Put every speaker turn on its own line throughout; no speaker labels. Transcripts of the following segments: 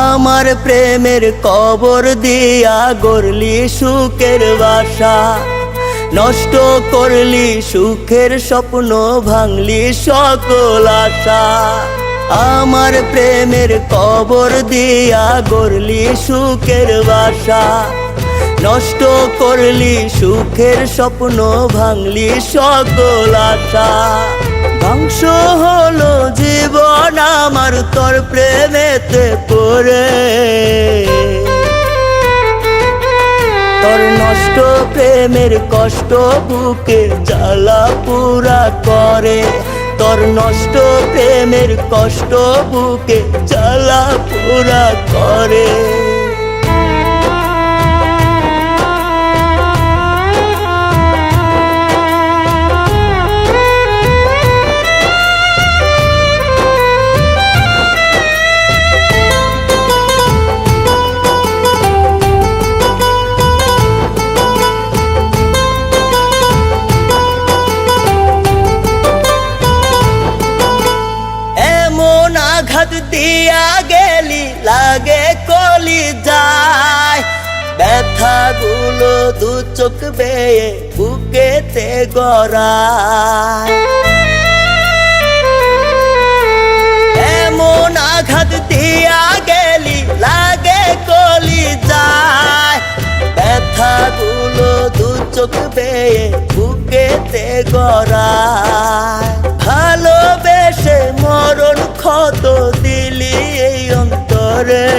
আমার প্রেমের কবর দিয়া গড়লি সুখের বাসা, নষ্ট করলি সুখের স্বপ্ন, ভাঙলি সকল আশা। আমার প্রেমের কবর দিয়া গড়লি সুখের বাসা, নষ্ট করলি সুখের স্বপ্ন, ভাঙলি সকল আশা। ধ্বংস হলো জীবন আমার তোর প্রেমেতে পড়ে, তোর নষ্ট প্রেমের কষ্ট বুকে জ্বালা পুরা করে, তোর নষ্ট প্রেমের কষ্ট বুকে জ্বালা পুরা করে। আঘাত দিয়া গেলি লাগে কলি যায়, ব্যথাগুলো দু চোখ বেয়ে বুকেতে গড়ায়। এমন আঘাত দিয়া গেলি লাগে কলি যায়, ব্যথাগুলো দু চোখ বেয়ে বুকেতে গড়ায়। ভালোবেসে মরণ ক্ষত দিলি এই অন্তরে,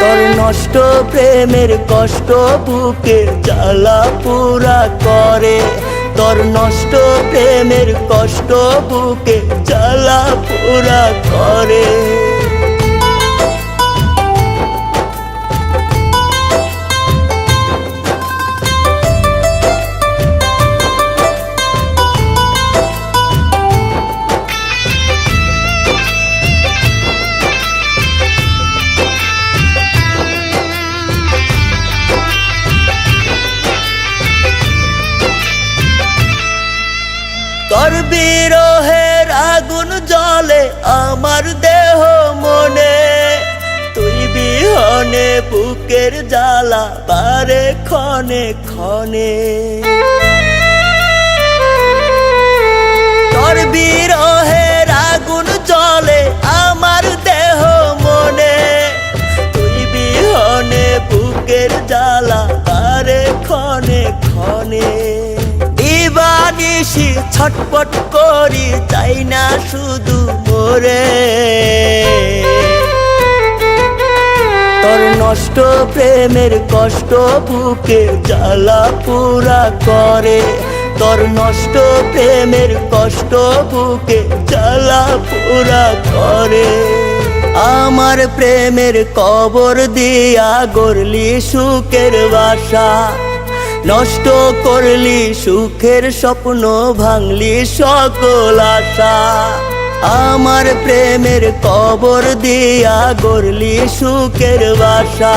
তোর নষ্ট প্রেমের কষ্ট বুকে জ্বালা পুরা করে, তোর নষ্ট প্রেমের কষ্ট বুকে জ্বালা পুরা করে। তোর বিরহের আগুন জ্বলে আমার দেহ মনে, তুই বিহনে বুকের জ্বালা বারে ক্ষণে ক্ষণে। তোর বিরহের আগুন জ্বলে আমার দেহ মনে, তুই বিহনে বুকের জ্বালা বারে ক্ষণে ক্ষণে। দিবানিশি ছটপট করি চাই না শুধু মোরে, তোর নষ্ট প্রেমের কষ্ট বুকে জ্বালা পুরা করে, তোর নষ্ট প্রেমের কষ্ট বুকে জ্বালা পুরা করে। আমার প্রেমের কবর দিয়া গড়লি সুখের বাসা, নষ্ট করলি সুখের স্বপ্ন, ভাঙলি সকল আশা। আমার প্রেমের কবর দিয়া গড়লি সুখের বাসা,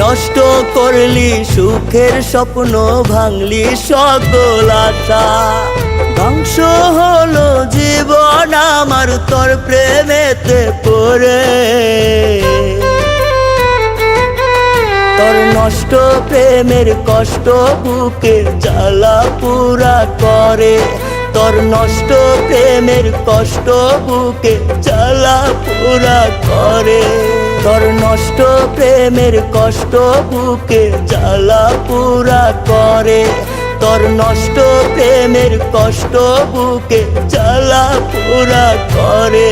নষ্ট করলি সুখের স্বপ্ন, ভাঙলি সকল আশা। ধ্বংস হলো জীবন আমার তোর প্রেমেতে পড়ে, তোর নষ্ট প্রেমের কষ্ট বুকে জ্বালা পুরা করে, তোর নষ্ট প্রেমের কষ্ট বুকে জ্বালা পুরা করে, তোর নষ্ট প্রেমের কষ্ট বুকে জ্বালা পুরা করে, তোর নষ্ট প্রেমের কষ্ট বুকে জ্বালা পুরা করে।